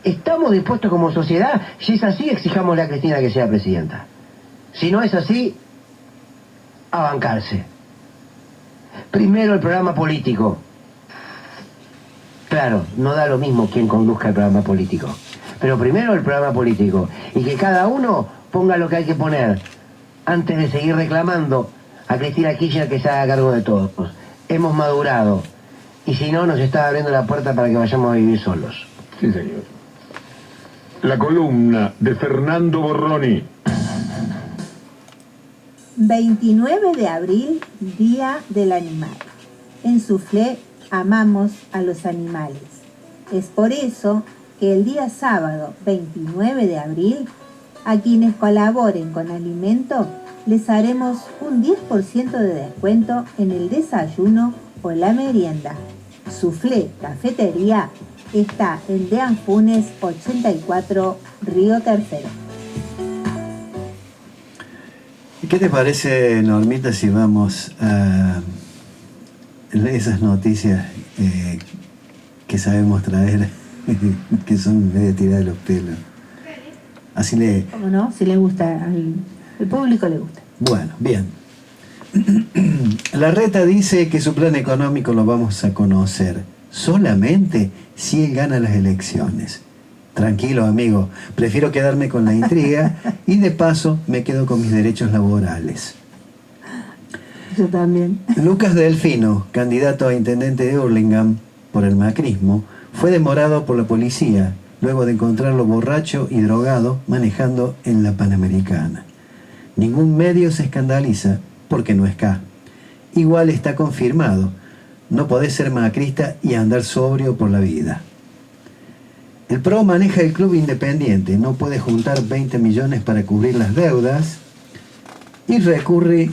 estamos dispuestos como sociedad, si es así, exijámosle a Cristina que sea presidenta. Si no es así, a bancarse. Primero el programa político. Claro, no da lo mismo quien conduzca el programa político. Pero primero el programa político. Y que cada uno ponga lo que hay que poner antes de seguir reclamando a Cristina Kirchner que se haga cargo de todos. Hemos madurado. Y si no, nos está abriendo la puerta para que vayamos a vivir solos. Sí, señor. La columna de Fernando Borroni. 29 de abril, Día del Animal. En Soufflé amamos a los animales. Es por eso que el día sábado 29 de abril, a quienes colaboren con alimento, les haremos un 10% de descuento en el desayuno o la merienda. Soufflé Cafetería está en Dean Funes 84, Río Tercero. ¿Qué te parece, Normita, si vamos a esas noticias que sabemos traer, que son medio tiradas de los pelos? Así le... ¿Cómo no? Si le gusta, al público le gusta. Bueno, bien. Larreta dice que su plan económico lo vamos a conocer solamente si él gana las elecciones. Tranquilo, amigo, prefiero quedarme con la intriga y de paso me quedo con mis derechos laborales. Yo también. Lucas Delfino, candidato a intendente de Hurlingham por el macrismo, fue demorado por la policía luego de encontrarlo borracho y drogado manejando en la Panamericana. Ningún medio se escandaliza porque no es K. Igual está confirmado, no podés ser macrista y andar sobrio por la vida. El PRO maneja el club independiente, no puede juntar 20 millones para cubrir las deudas y recurre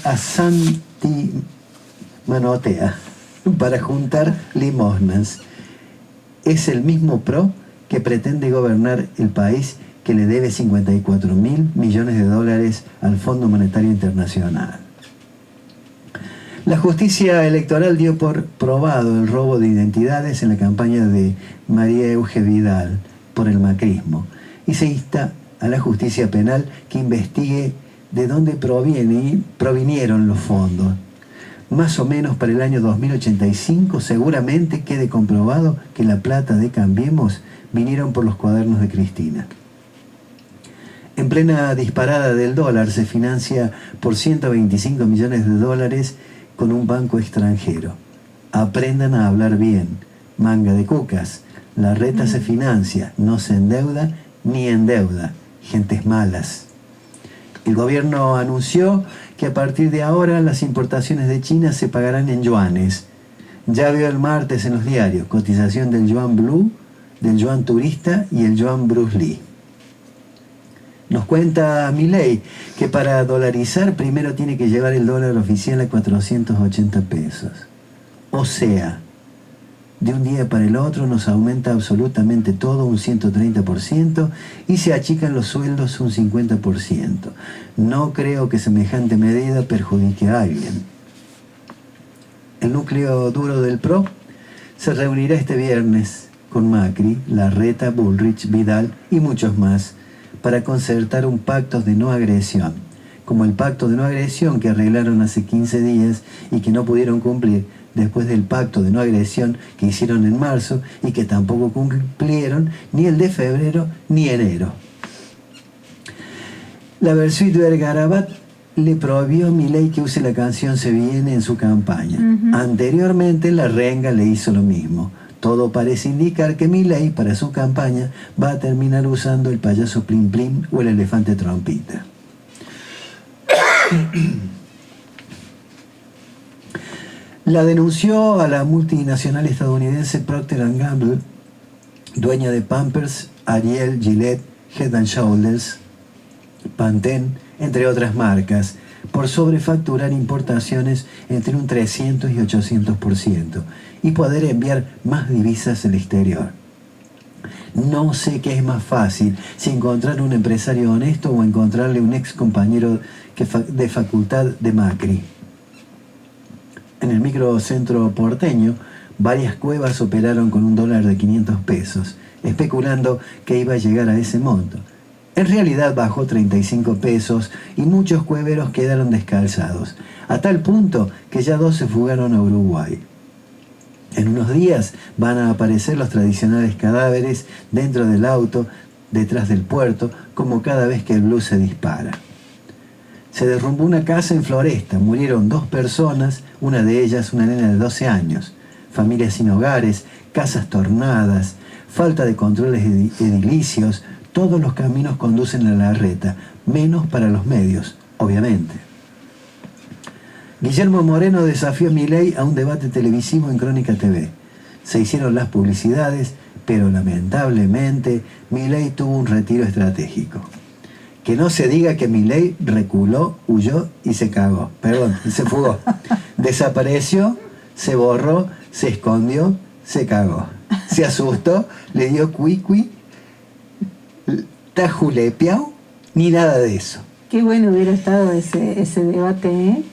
a Santi Manotea para juntar limosnas. Es el mismo PRO que pretende gobernar el país, que le debe 54.000 millones de dólares al Fondo Monetario Internacional. La justicia electoral dio por probado el robo de identidades en la campaña de María Euge Vidal por el macrismo y se insta a la justicia penal que investigue de dónde provinieron los fondos. Más o menos para el año 2085 seguramente quede comprobado que la plata de Cambiemos vinieron por los cuadernos de Cristina. En plena disparada del dólar se financia por 125 millones de dólares con un banco extranjero. Aprendan a hablar bien, manga de cucas. Larreta se financia, no se endeuda ni endeuda. Gentes malas. El gobierno anunció que a partir de ahora las importaciones de China se pagarán en yuanes. Ya vio el martes en los diarios cotización del yuan blue, del yuan turista y el yuan Bruce Lee. Nos cuenta Milei que para dolarizar primero tiene que llevar el dólar oficial a 480 pesos. O sea, de un día para el otro nos aumenta absolutamente todo un 130% y se achican los sueldos un 50%. No creo que semejante medida perjudique a alguien. El núcleo duro del PRO se reunirá este viernes con Macri, Larreta, Bullrich, Vidal y muchos más, para concertar un pacto de no agresión, como el pacto de no agresión que arreglaron hace 15 días y que no pudieron cumplir después del pacto de no agresión que hicieron en marzo y que tampoco cumplieron ni el de febrero ni enero. La Versuit Vergarabat le prohibió a Milei que use la canción Se Viene en su campaña. Anteriormente la Renga le hizo lo mismo. Todo parece indicar que Milei para su campaña va a terminar usando el payaso Plim Plim o el elefante trompita. La denunció a la multinacional estadounidense Procter & Gamble, dueña de Pampers, Ariel, Gillette, Head & Shoulders, Pantene, entre otras marcas, por sobrefacturar importaciones entre un 300 y 800% y poder enviar más divisas al exterior. No sé qué es más fácil, si encontrar un empresario honesto o encontrarle un ex compañero de facultad de Macri. En el microcentro porteño, varias cuevas operaron con un dólar de 500 pesos especulando que iba a llegar a ese monto. En realidad bajó 35 pesos y muchos cueveros quedaron descalzados, a tal punto que ya 2 se fugaron a Uruguay. En unos días van a aparecer los tradicionales cadáveres dentro del auto, detrás del puerto, como cada vez que el blues se dispara. Se derrumbó una casa en Floresta, murieron 2 personas, una de ellas una nena de 12 años, familias sin hogares, casas tornadas, falta de controles edilicios, todos los caminos conducen a la reta, menos para los medios, obviamente. Guillermo Moreno desafió a Milei a un debate televisivo en Crónica TV. Se hicieron las publicidades, pero lamentablemente Milei tuvo un retiro estratégico. Que no se diga que Milei reculó, huyó y se cagó. Perdón, se fugó. Desapareció, se borró, se escondió, se cagó. Se asustó, le dio cuicui, tajulepiao, ni nada de eso. Qué bueno hubiera estado ese debate, ¿eh?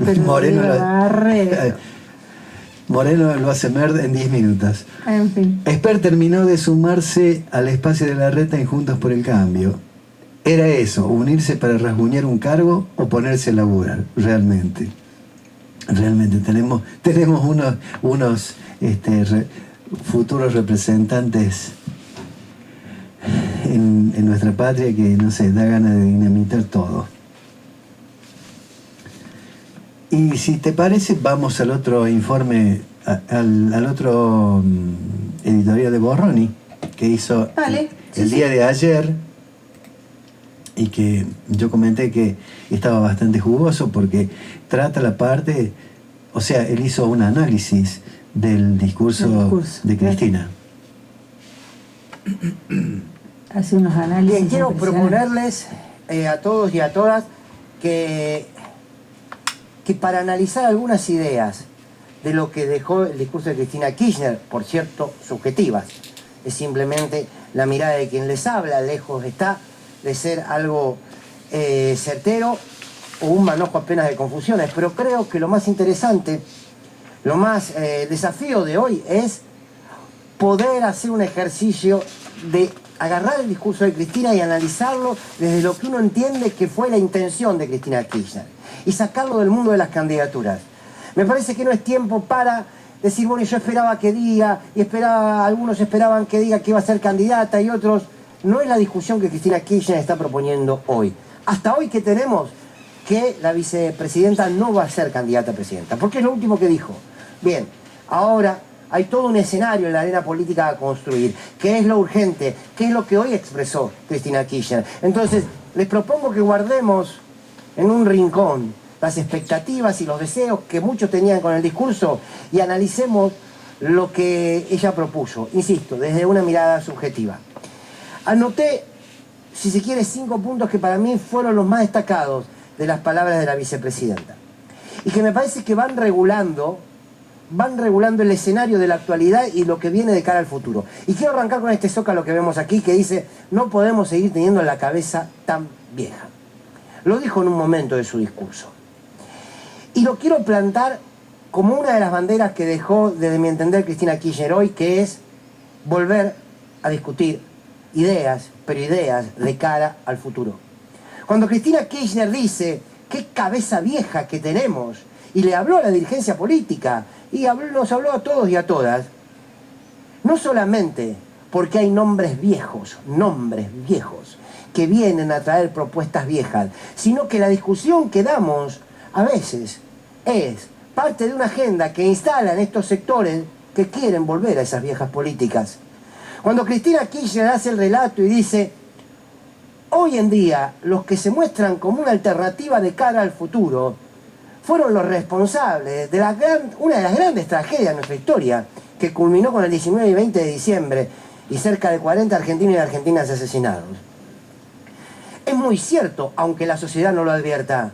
Pero Moreno lo hace merd en 10 minutos. En fin. Esper terminó de sumarse al espacio de la reta en Juntos por el Cambio. Era eso, unirse para rasguñar un cargo o ponerse a laburar, realmente. Realmente tenemos unos futuros representantes en nuestra patria que, no sé, da ganas de dinamitar todo. Y si te parece, vamos al otro informe, al otro editorial de Borroni, que hizo el día de ayer, y que yo comenté que estaba bastante jugoso porque trata la parte, o sea, él hizo un análisis del discurso de Cristina. Hace unos análisis. Bien, quiero proponerles a todos y a todas que para analizar algunas ideas de lo que dejó el discurso de Cristina Kirchner, por cierto, subjetivas, es simplemente la mirada de quien les habla, lejos está de ser algo certero o un manojo apenas de confusiones, pero creo que lo más interesante, lo más desafío de hoy es poder hacer un ejercicio de agarrar el discurso de Cristina y analizarlo desde lo que uno entiende que fue la intención de Cristina Kirchner y sacarlo del mundo de las candidaturas. Me parece que no es tiempo para decir, bueno, yo esperaba que diga, algunos esperaban que diga que iba a ser candidata y otros. No es la discusión que Cristina Kirchner está proponiendo hoy. Hasta hoy que tenemos que la vicepresidenta no va a ser candidata a presidenta, porque es lo último que dijo. Bien, ahora hay todo un escenario en la arena política a construir. ¿Qué es lo urgente? ¿Qué es lo que hoy expresó Cristina Kirchner? Entonces, les propongo que guardemos en un rincón las expectativas y los deseos que muchos tenían con el discurso y analicemos lo que ella propuso, insisto, desde una mirada subjetiva. Anoté, si se quiere, 5 puntos que para mí fueron los más destacados de las palabras de la vicepresidenta y que me parece que van regulando el escenario de la actualidad y lo que viene de cara al futuro. Y quiero arrancar con este zócalo que vemos aquí que dice: no podemos seguir teniendo la cabeza tan vieja. Lo dijo en un momento de su discurso. Y lo quiero plantar como una de las banderas que dejó, desde mi entender, Cristina Kirchner hoy, que es volver a discutir ideas, pero ideas de cara al futuro. Cuando Cristina Kirchner dice qué cabeza vieja que tenemos, y le habló a la dirigencia política, y nos habló a todos y a todas, no solamente porque hay nombres viejos, que vienen a traer propuestas viejas, sino que la discusión que damos a veces es parte de una agenda que instalan estos sectores que quieren volver a esas viejas políticas. Cuando Cristina Kirchner hace el relato y dice: hoy en día los que se muestran como una alternativa de cara al futuro fueron los responsables de una de las grandes tragedias de nuestra historia, que culminó con el 19 y 20 de diciembre y cerca de 40 argentinos y argentinas asesinados. Es muy cierto, aunque la sociedad no lo advierta.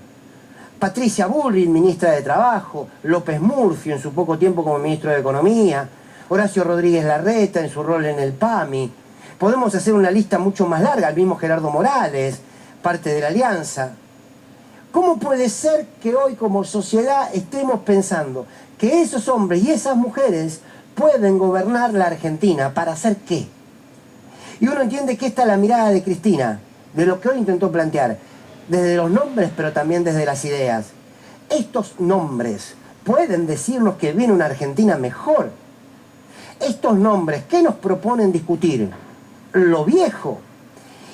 Patricia Bullrich, ministra de Trabajo, López Murphy en su poco tiempo como ministro de Economía, Horacio Rodríguez Larreta en su rol en el PAMI. Podemos hacer una lista mucho más larga, el mismo Gerardo Morales, parte de la Alianza. ¿Cómo puede ser que hoy como sociedad estemos pensando que esos hombres y esas mujeres pueden gobernar la Argentina? ¿Para hacer qué? Y uno entiende que esta es la mirada de Cristina, de lo que hoy intentó plantear, desde los nombres, pero también desde las ideas. Estos nombres pueden decirnos que viene una Argentina mejor. Estos nombres, ¿qué nos proponen discutir? Lo viejo.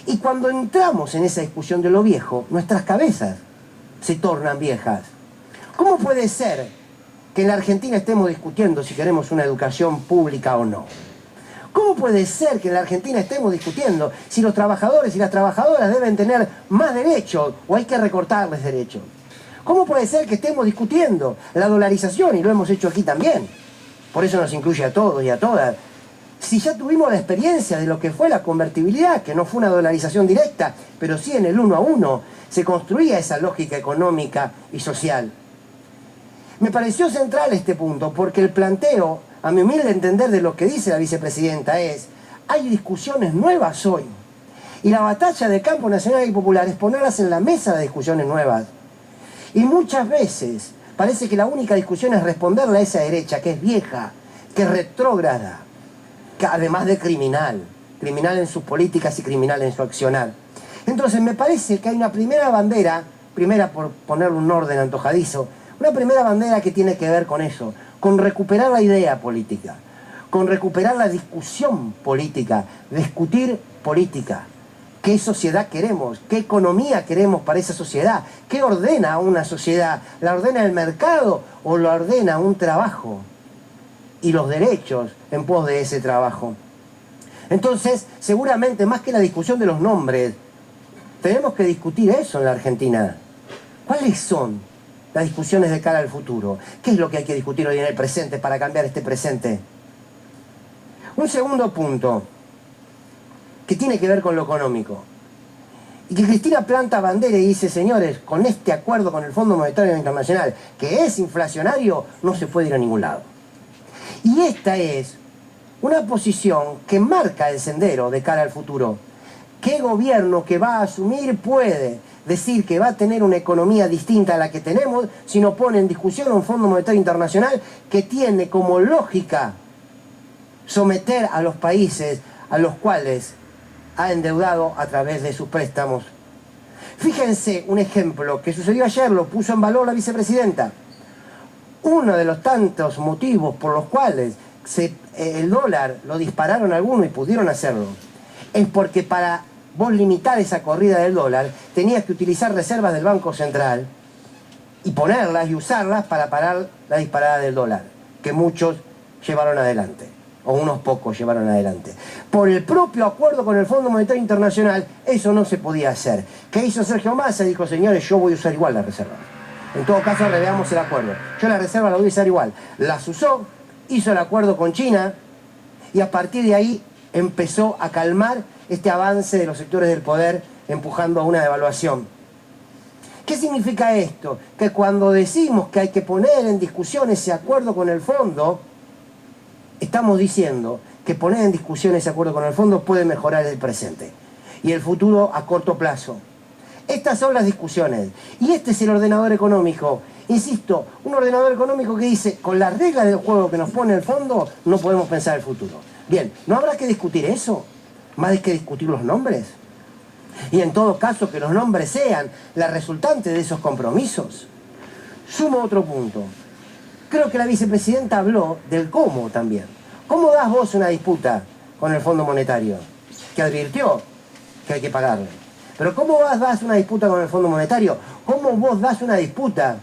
Y cuando entramos en esa discusión de lo viejo, nuestras cabezas se tornan viejas. ¿Cómo puede ser que en la Argentina estemos discutiendo si queremos una educación pública o no? ¿Cómo puede ser que en la Argentina estemos discutiendo si los trabajadores y las trabajadoras deben tener más derechos o hay que recortarles derechos? ¿Cómo puede ser que estemos discutiendo la dolarización, y lo hemos hecho aquí también? Por eso nos incluye a todos y a todas. Si ya tuvimos la experiencia de lo que fue la convertibilidad, que no fue una dolarización directa, pero sí en el 1 a 1, se construía esa lógica económica y social. Me pareció central este punto, porque el planteo, a mi humilde entender de lo que dice la vicepresidenta, es: hay discusiones nuevas hoy. Y la batalla de campo nacional y popular es ponerlas en la mesa de discusiones nuevas. Y muchas veces parece que la única discusión es responderle a esa derecha, que es vieja, que es retrógrada, que además de criminal en sus políticas y criminal en su accionar. Entonces me parece que hay una primera bandera, primera por ponerle un orden antojadizo, una primera bandera que tiene que ver con eso, con recuperar la idea política, con recuperar la discusión política, discutir política. ¿Qué sociedad queremos? ¿Qué economía queremos para esa sociedad? ¿Qué ordena una sociedad? ¿La ordena el mercado o la ordena un trabajo? Y los derechos en pos de ese trabajo. Entonces, seguramente, más que la discusión de los nombres, tenemos que discutir eso en la Argentina. ¿Cuáles son las discusiones de cara al futuro? ¿Qué es lo que hay que discutir hoy en el presente para cambiar este presente? Un segundo punto, que tiene que ver con lo económico. Y que Cristina planta bandera y dice: señores, con este acuerdo con el Fondo Monetario Internacional, que es inflacionario, no se puede ir a ningún lado. Y esta es una posición que marca el sendero de cara al futuro. ¿Qué gobierno que va a asumir puede decir que va a tener una economía distinta a la que tenemos si no pone en discusión un Fondo Monetario Internacional que tiene como lógica someter a los países a los cuales ha endeudado a través de sus préstamos? Fíjense un ejemplo que sucedió ayer, lo puso en valor la vicepresidenta. Uno de los tantos motivos por los cuales el dólar lo dispararon algunos y pudieron hacerlo, es porque para vos limitar esa corrida del dólar tenías que utilizar reservas del Banco Central y ponerlas y usarlas para parar la disparada del dólar, que muchos llevaron adelante, o unos pocos llevaron adelante. Por el propio acuerdo con el Fondo Monetario Internacional, eso no se podía hacer. ¿Qué hizo Sergio Massa? Dijo: señores, yo voy a usar igual las reservas. En todo caso, reveamos el acuerdo. Yo la reserva la voy a usar igual. Las usó, hizo el acuerdo con China, y a partir de ahí empezó a calmar este avance de los sectores del poder, empujando a una devaluación. ¿Qué significa esto? Que cuando decimos que hay que poner en discusión ese acuerdo con el fondo, estamos diciendo que poner en discusión ese acuerdo con el fondo puede mejorar el presente y el futuro a corto plazo. Estas son las discusiones. Y este es el ordenador económico. Insisto, un ordenador económico que dice: con las reglas del juego que nos pone el fondo, no podemos pensar el futuro. Bien, ¿no habrá que discutir eso? Más que discutir los nombres. Y en todo caso, que los nombres sean la resultante de esos compromisos. Sumo otro punto. Creo que la vicepresidenta habló del cómo también. ¿Cómo das vos una disputa con el Fondo Monetario? Que advirtió que hay que pagarle. Pero ¿cómo das una disputa con el Fondo Monetario? ¿Cómo vos das una disputa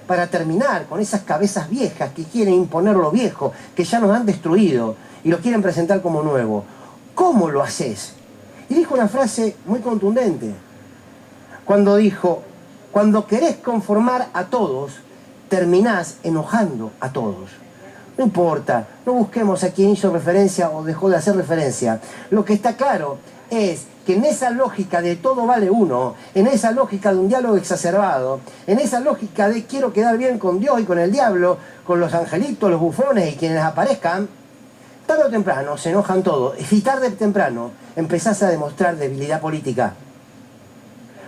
para terminar con esas cabezas viejas que quieren imponer lo viejo, que ya nos han destruido y lo quieren presentar como nuevo? ¿Cómo lo haces? Y dijo una frase muy contundente. Cuando dijo: cuando querés conformar a todos, terminás enojando a todos. No importa, no busquemos a quien hizo referencia o dejó de hacer referencia. Lo que está claro es que en esa lógica de todo vale uno, en esa lógica de un diálogo exacerbado, en esa lógica de quiero quedar bien con Dios y con el diablo, con los angelitos, los bufones y quienes aparezcan, tarde o temprano se enojan todos. Y tarde o temprano empezás a demostrar debilidad política.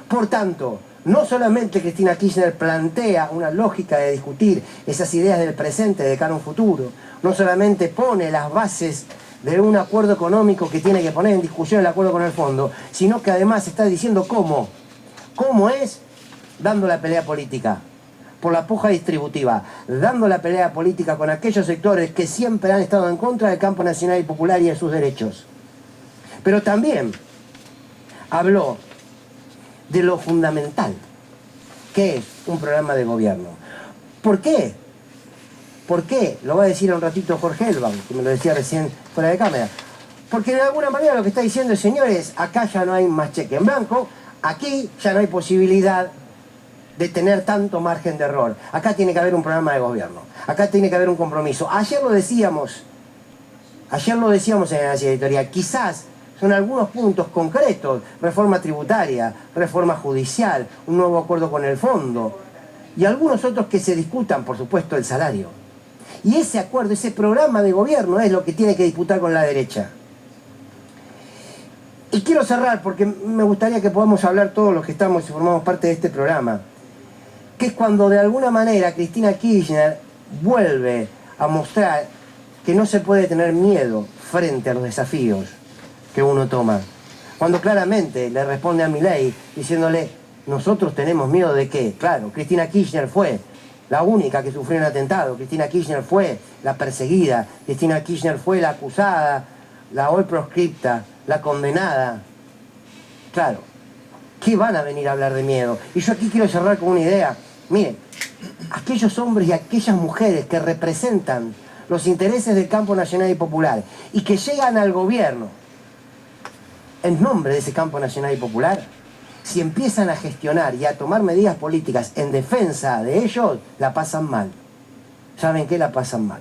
Por tanto, no solamente Cristina Kirchner plantea una lógica de discutir esas ideas del presente de cara a un futuro, no solamente pone las bases de un acuerdo económico que tiene que poner en discusión el acuerdo con el fondo, sino que además está diciendo cómo. ¿Cómo es? Dando la pelea política por la puja distributiva, dando la pelea política con aquellos sectores que siempre han estado en contra del campo nacional y popular y de sus derechos. Pero también habló de lo fundamental que es un programa de gobierno. ¿Por qué? ¿Por qué? Lo va a decir un ratito Jorge Elban, que me lo decía recién fuera de cámara. Porque de alguna manera lo que está diciendo el señor es, acá ya no hay más cheque en blanco, aquí ya no hay posibilidad de tener tanto margen de error. Acá tiene que haber un programa de gobierno. Acá tiene que haber un compromiso. Ayer lo decíamos en la editorial, quizás son algunos puntos concretos, reforma tributaria, reforma judicial, un nuevo acuerdo con el fondo, y algunos otros que se discutan, por supuesto, el salario. Y ese acuerdo, ese programa de gobierno es lo que tiene que disputar con la derecha. Y quiero cerrar, porque me gustaría que podamos hablar todos los que estamos y formamos parte de este programa, que es cuando de alguna manera Cristina Kirchner vuelve a mostrar que no se puede tener miedo frente a los desafíos que uno toma. Cuando claramente le responde a Milei diciéndole, nosotros tenemos miedo de qué. Claro, Cristina Kirchner fue la única que sufrió un atentado, Cristina Kirchner fue la perseguida, Cristina Kirchner fue la acusada, la hoy proscripta, la condenada. Claro, ¿qué van a venir a hablar de miedo? Y yo aquí quiero cerrar con una idea. Miren, aquellos hombres y aquellas mujeres que representan los intereses del campo nacional y popular y que llegan al gobierno en nombre de ese campo nacional y popular, si empiezan a gestionar y a tomar medidas políticas en defensa de ellos, la pasan mal. ¿Saben qué? La pasan mal.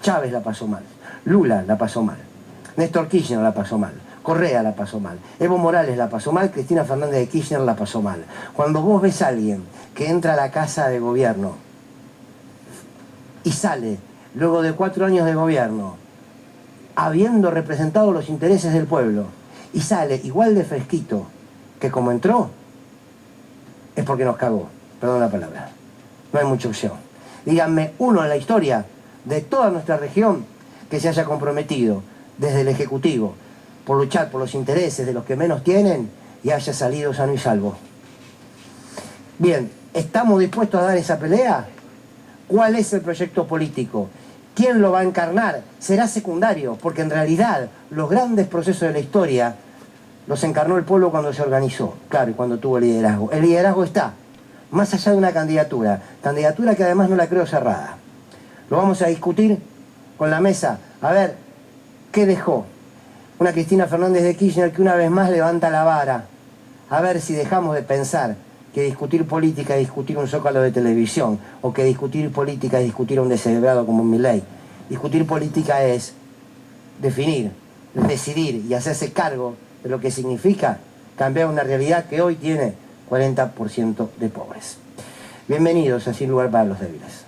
Chávez la pasó mal, Lula la pasó mal, Néstor Kirchner la pasó mal, Correa la pasó mal, Evo Morales la pasó mal, Cristina Fernández de Kirchner la pasó mal. Cuando vos ves a alguien que entra a la casa de gobierno y sale luego de 4 años de gobierno, habiendo representado los intereses del pueblo, y sale igual de fresquito que como entró, es porque nos cagó, perdón la palabra. No hay mucha opción. Díganme uno en la historia de toda nuestra región que se haya comprometido desde el Ejecutivo por luchar por los intereses de los que menos tienen y haya salido sano y salvo. Bien, ¿estamos dispuestos a dar esa pelea? ¿Cuál es el proyecto político? ¿Quién lo va a encarnar? Será secundario, porque en realidad los grandes procesos de la historia los encarnó el pueblo cuando se organizó, claro, y cuando tuvo el liderazgo. El liderazgo está, más allá de una candidatura que además no la creo cerrada. Lo vamos a discutir con la mesa, a ver qué dejó una Cristina Fernández de Kirchner que una vez más levanta la vara, a ver si dejamos de pensar que discutir política es discutir un zócalo de televisión, o que discutir política es discutir a un descerebrado como Milei. Discutir política es definir, decidir y hacerse cargo de lo que significa cambiar una realidad que hoy tiene 40% de pobres. Bienvenidos a Sin Lugar para los Débiles.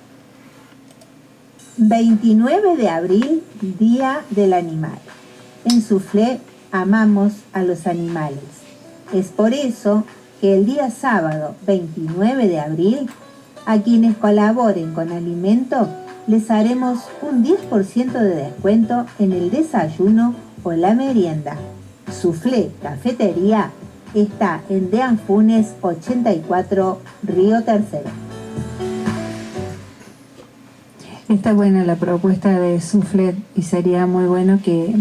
29 de abril, Día del Animal. En Soufflé amamos a los animales. Es por eso que el día sábado 29 de abril, a quienes colaboren con alimento, les haremos un 10% de descuento en el desayuno o la merienda. Soufflé Cafetería está en Dean Funes 84, Río Tercero. Está buena la propuesta de Soufflé y sería muy bueno que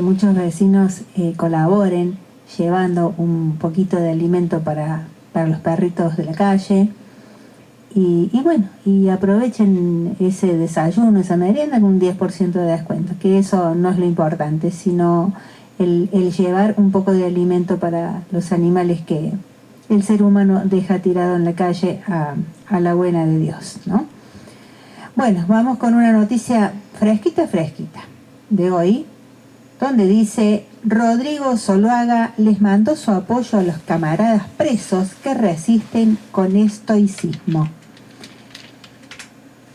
muchos vecinos colaboren llevando un poquito de alimento para los perritos de la calle y aprovechen ese desayuno, esa merienda con un 10% de descuento, que eso no es lo importante, sino el llevar un poco de alimento para los animales que el ser humano deja tirado en la calle a la buena de Dios, ¿no? Bueno, vamos con una noticia fresquita de hoy, donde dice: Rodrigo Zuluaga les mandó su apoyo a los camaradas presos que resisten con estoicismo.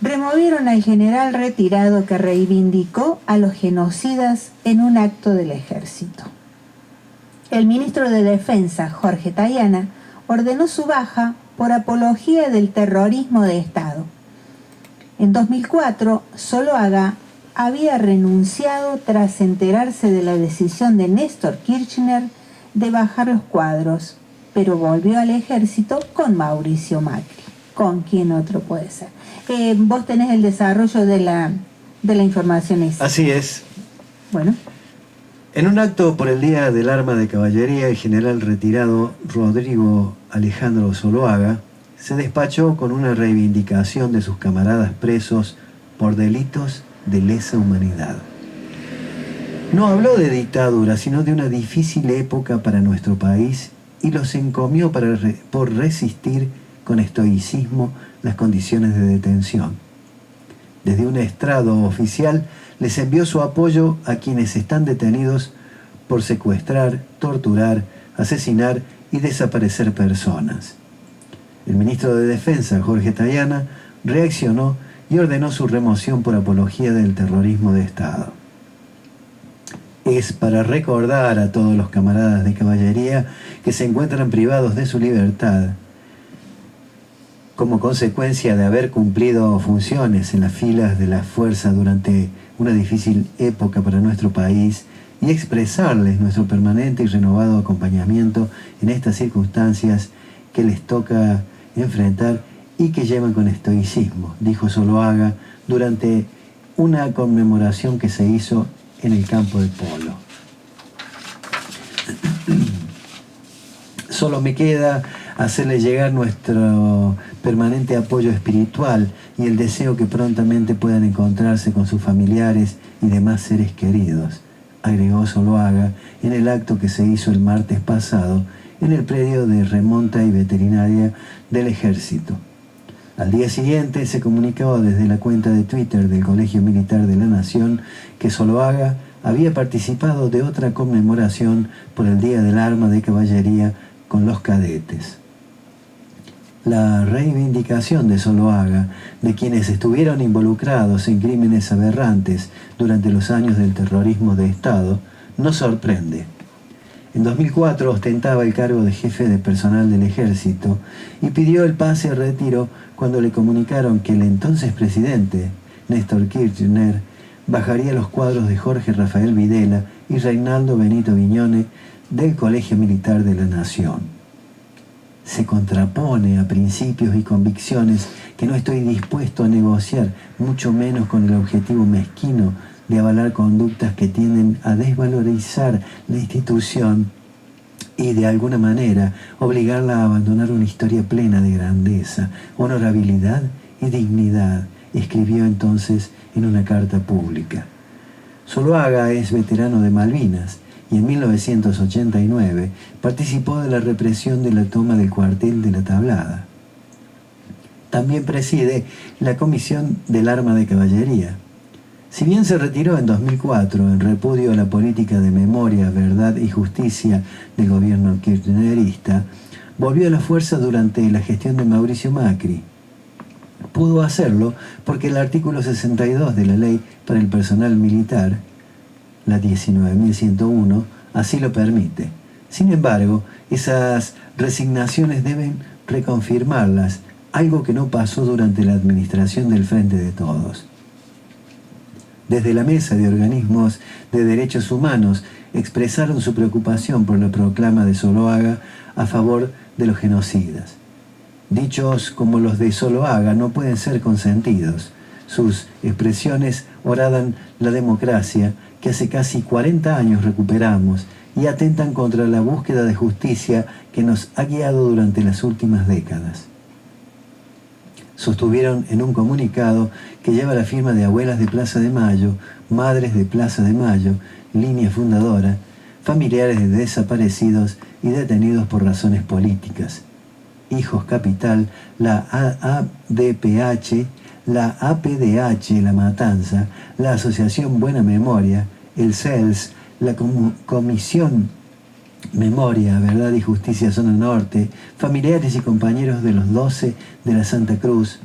Removieron al general retirado que reivindicó a los genocidas en un acto del ejército. El ministro de Defensa, Jorge Tayana, ordenó su baja por apología del terrorismo de Estado. En 2004, Zuluaga había renunciado tras enterarse de la decisión de Néstor Kirchner de bajar los cuadros, pero volvió al ejército con Mauricio Macri. ¿Con quién otro puede ser? Vos tenés el desarrollo de la información esa. Así es. Bueno. En un acto por el Día del Arma de Caballería, el general retirado Rodrigo Alejandro Zuloaga se despachó con una reivindicación de sus camaradas presos por delitos de lesa humanidad. No habló de dictadura, sino de una difícil época para nuestro país y los encomió por resistir con estoicismo las condiciones de detención. Desde un estrado oficial les envió su apoyo a quienes están detenidos por secuestrar, torturar, asesinar y desaparecer personas. El ministro de Defensa, Jorge Tayana, reaccionó y ordenó su remoción por apología del terrorismo de Estado. Es para recordar a todos los camaradas de caballería que se encuentran privados de su libertad como consecuencia de haber cumplido funciones en las filas de la fuerza durante una difícil época para nuestro país y expresarles nuestro permanente y renovado acompañamiento en estas circunstancias que les toca enfrentar y que llevan con estoicismo, dijo Zuloaga durante una conmemoración que se hizo en el campo de polo. Solo me queda hacerle llegar nuestro permanente apoyo espiritual y el deseo que prontamente puedan encontrarse con sus familiares y demás seres queridos, agregó Zuloaga en el acto que se hizo el martes pasado en el predio de remonta y veterinaria del Ejército. Al día siguiente se comunicaba desde la cuenta de Twitter del Colegio Militar de la Nación que Zuloaga había participado de otra conmemoración por el Día del Arma de Caballería con los cadetes. La reivindicación de Zuloaga de quienes estuvieron involucrados en crímenes aberrantes durante los años del terrorismo de Estado nos sorprende. En 2004 ostentaba el cargo de jefe de personal del Ejército y pidió el pase a retiro cuando le comunicaron que el entonces presidente, Néstor Kirchner, bajaría los cuadros de Jorge Rafael Videla y Reinaldo Benito Viñone del Colegio Militar de la Nación. Se contrapone a principios y convicciones que no estoy dispuesto a negociar, mucho menos con el objetivo mezquino de avalar conductas que tienden a desvalorizar la institución y de alguna manera obligarla a abandonar una historia plena de grandeza, honorabilidad y dignidad, escribió entonces en una carta pública. Zuloaga es veterano de Malvinas y en 1989 participó de la represión de la toma del cuartel de La Tablada. También preside la Comisión del Arma de Caballería. Si bien se retiró en 2004 en repudio a la política de memoria, verdad y justicia del gobierno kirchnerista, volvió a la fuerza durante la gestión de Mauricio Macri. Pudo hacerlo porque el artículo 62 de la Ley para el Personal Militar, la 19.101, así lo permite. Sin embargo, esas resignaciones deben reconfirmarlas, algo que no pasó durante la administración del Frente de Todos. Desde la Mesa de Organismos de Derechos Humanos expresaron su preocupación por la proclama de Zuloaga a favor de los genocidas. Dichos como los de Zuloaga no pueden ser consentidos. Sus expresiones horadan la democracia que hace casi 40 años recuperamos y atentan contra la búsqueda de justicia que nos ha guiado durante las últimas décadas. Sostuvieron en un comunicado que lleva la firma de abuelas de Plaza de Mayo, madres de Plaza de Mayo, línea fundadora, familiares de desaparecidos y detenidos por razones políticas. Hijos Capital, la ADPH, la APDH La Matanza, la Asociación Buena Memoria, el CELS, la Comisión Memoria, Verdad y Justicia Zona Norte, familiares y compañeros de los 12 de la Santa Cruz,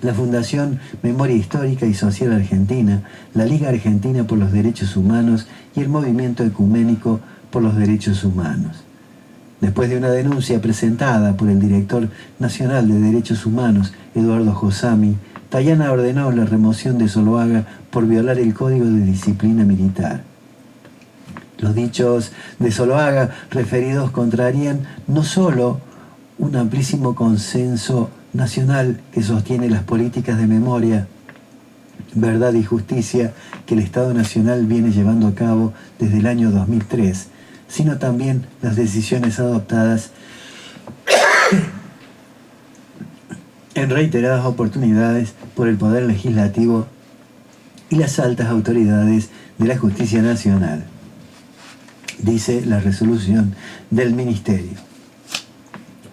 la Fundación Memoria Histórica y Social Argentina, la Liga Argentina por los Derechos Humanos y el Movimiento Ecuménico por los Derechos Humanos. Después de una denuncia presentada por el director nacional de Derechos Humanos, Eduardo Josami, Tayana ordenó la remoción de Zuluaga por violar el Código de Disciplina Militar. Los dichos de Zuluaga referidos contrarían no solo un amplísimo consenso nacional que sostiene las políticas de memoria, verdad y justicia que el Estado Nacional viene llevando a cabo desde el año 2003, sino también las decisiones adoptadas en reiteradas oportunidades por el Poder Legislativo y las altas autoridades de la Justicia Nacional, dice la resolución del Ministerio.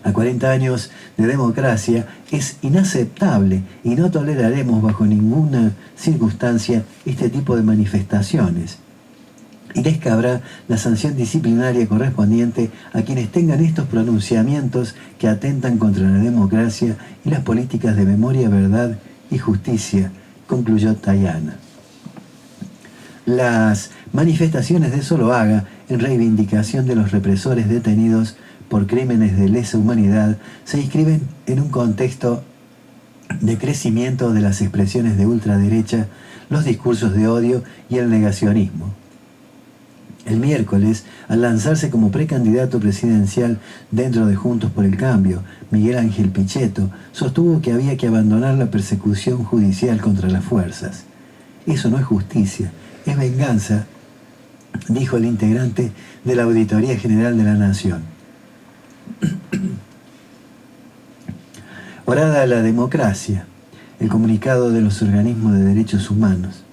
A 40 años de democracia es inaceptable y no toleraremos bajo ninguna circunstancia este tipo de manifestaciones. Y les cabrá la sanción disciplinaria correspondiente a quienes tengan estos pronunciamientos que atentan contra la democracia y las políticas de memoria, verdad y justicia, concluyó Tayana. Las manifestaciones de Zuluaga en reivindicación de los represores detenidos por crímenes de lesa humanidad se inscriben en un contexto de crecimiento de las expresiones de ultraderecha, los discursos de odio y el negacionismo. El miércoles, al lanzarse como precandidato presidencial dentro de Juntos por el Cambio, Miguel Ángel Pichetto sostuvo que había que abandonar la persecución judicial contra las fuerzas. Eso no es justicia, es venganza, dijo el integrante de la Auditoría General de la Nación. Orada a la democracia, el comunicado de los organismos de derechos humanos.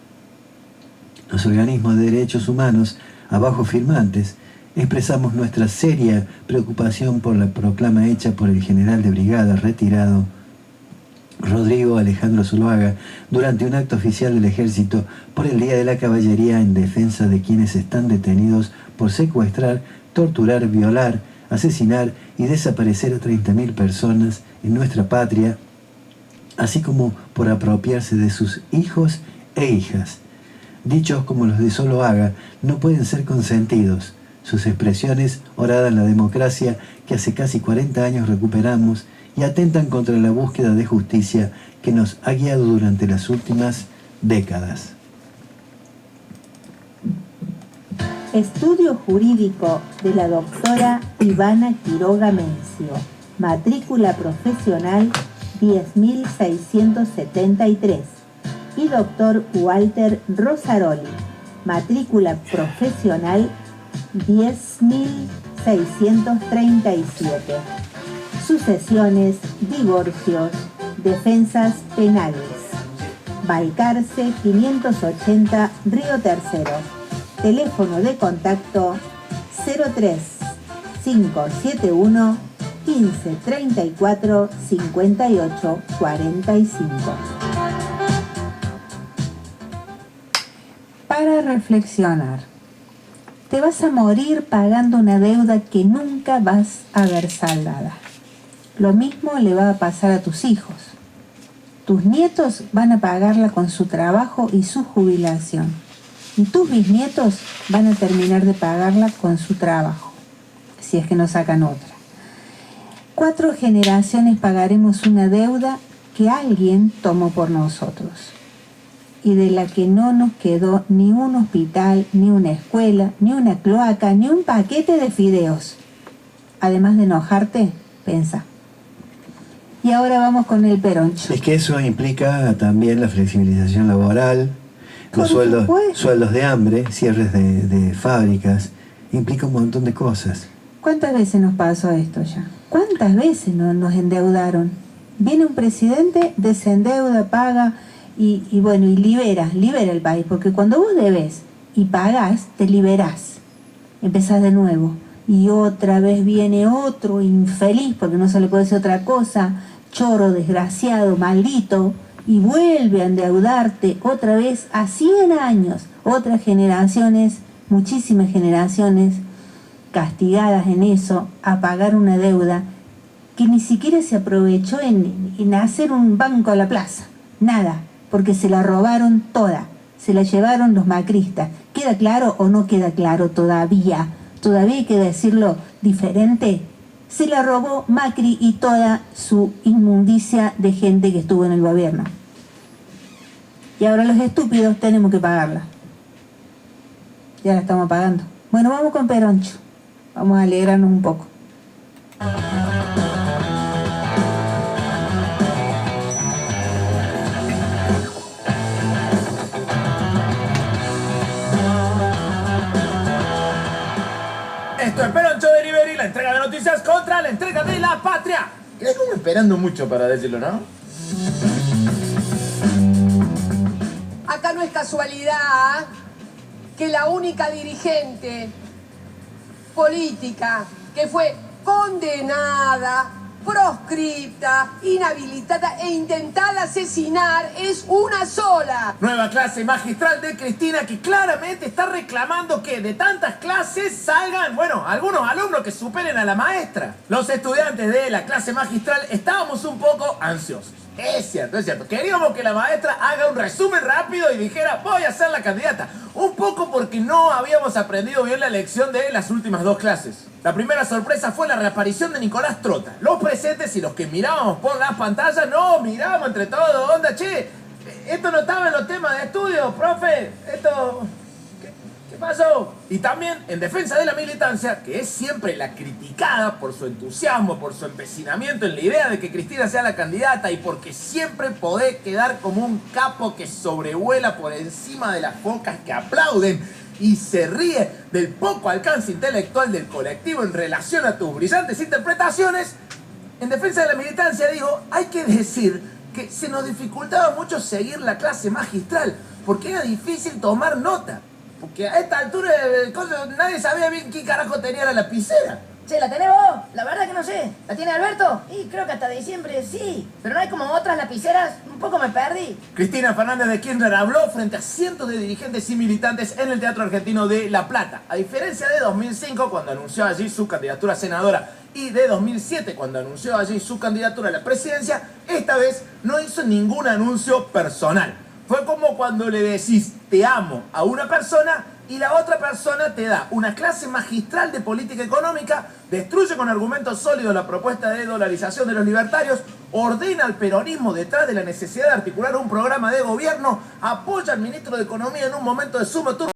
Los organismos de derechos humanos, abajo firmantes, expresamos nuestra seria preocupación por la proclama hecha por el general de brigada retirado Rodrigo Alejandro Zuluaga durante un acto oficial del Ejército por el Día de la Caballería en defensa de quienes están detenidos por secuestrar, torturar, violar, asesinar y desaparecer a 30.000 personas en nuestra patria, así como por apropiarse de sus hijos e hijas. Dichos como los de Zuluaga no pueden ser consentidos. Sus expresiones oradan la democracia que hace casi 40 años recuperamos y atentan contra la búsqueda de justicia que nos ha guiado durante las últimas décadas. Estudio jurídico de la doctora Ivana Quiroga Mencio, matrícula profesional 10.673, y doctor Walter Rosaroli, matrícula profesional 10.637. Sucesiones, divorcios, defensas penales. Balcarce 580, Río Tercero. Teléfono de contacto 03 571 15 34 58 45. Para reflexionar. Te vas a morir pagando una deuda que nunca vas a ver saldada. Lo mismo le va a pasar a tus hijos. Tus nietos van a pagarla con su trabajo y su jubilación. Y tus bisnietos van a terminar de pagarla con su trabajo, si es que no sacan otra. 4 generaciones pagaremos una deuda que alguien tomó por nosotros y de la que no nos quedó ni un hospital, ni una escuela, ni una cloaca, ni un paquete de fideos. Además de enojarte, pensa. Y ahora vamos con el peroncho. Es que eso implica también la flexibilización laboral, los sueldos de hambre, cierres de fábricas, implica un montón de cosas. ¿Cuántas veces nos pasó esto ya? ¿Cuántas veces nos endeudaron? Viene un presidente, desendeuda, paga y bueno, y libera el país, porque cuando vos debes y pagás, te liberás. Empezás de nuevo y otra vez viene otro infeliz, porque no se le puede decir otra cosa, choro, desgraciado, maldito, y vuelve a endeudarte otra vez a 100 años. Otras generaciones, muchísimas generaciones castigadas en eso, a pagar una deuda que ni siquiera se aprovechó en hacer un banco a la plaza. Nada, porque se la robaron toda, se la llevaron los macristas. ¿Queda claro o no queda claro todavía? Todavía hay que decirlo diferente. Se la robó Macri y toda su inmundicia de gente que estuvo en el gobierno. Y ahora los estúpidos tenemos que pagarla. Ya la estamos pagando. Bueno, vamos con Peroncho. Vamos a alegrarnos un poco. Esto es Peroncho Delivery, la entrega de noticias contra la entrega de la patria. Quedé como esperando mucho para decirlo, ¿no? Acá no es casualidad que la única dirigente política que fue condenada, proscripta, inhabilitada e intentada asesinar es una sola. Nueva clase magistral de Cristina, que claramente está reclamando que de tantas clases salgan, bueno, algunos alumnos que superen a la maestra. Los estudiantes de la clase magistral estábamos un poco ansiosos. Es cierto, es cierto. Queríamos que la maestra haga un resumen rápido y dijera, voy a ser la candidata. Un poco porque no habíamos aprendido bien la lección de las últimas dos clases. La primera sorpresa fue la reaparición de Nicolás Trota. Los presentes y los que mirábamos por las pantallas, no, mirábamos entre todos, onda, che, esto no estaba en los temas de estudio, profe, esto... ¿Qué pasó? Y también en defensa de la militancia, que es siempre la criticada por su entusiasmo, por su empecinamiento en la idea de que Cristina sea la candidata y porque siempre podés quedar como un capo que sobrevuela por encima de las focas que aplauden y se ríe del poco alcance intelectual del colectivo en relación a tus brillantes interpretaciones. En defensa de la militancia digo, hay que decir que se nos dificultaba mucho seguir la clase magistral porque era difícil tomar nota. Porque a esta altura nadie sabía bien qué carajo tenía la lapicera. Che, ¿la tenés vos? La verdad que no sé. ¿La tiene Alberto? Y creo que hasta diciembre sí. Pero no hay como otras lapiceras. Un poco me perdí. Cristina Fernández de Kirchner habló frente a cientos de dirigentes y militantes en el Teatro Argentino de La Plata. A diferencia de 2005, cuando anunció allí su candidatura a senadora, y de 2007, cuando anunció allí su candidatura a la presidencia, esta vez no hizo ningún anuncio personal. Fue como cuando le decís te amo a una persona y la otra persona te da una clase magistral de política económica, destruye con argumentos sólidos la propuesta de dolarización de los libertarios, ordena al peronismo detrás de la necesidad de articular un programa de gobierno, apoya al ministro de Economía en un momento de sumo turno.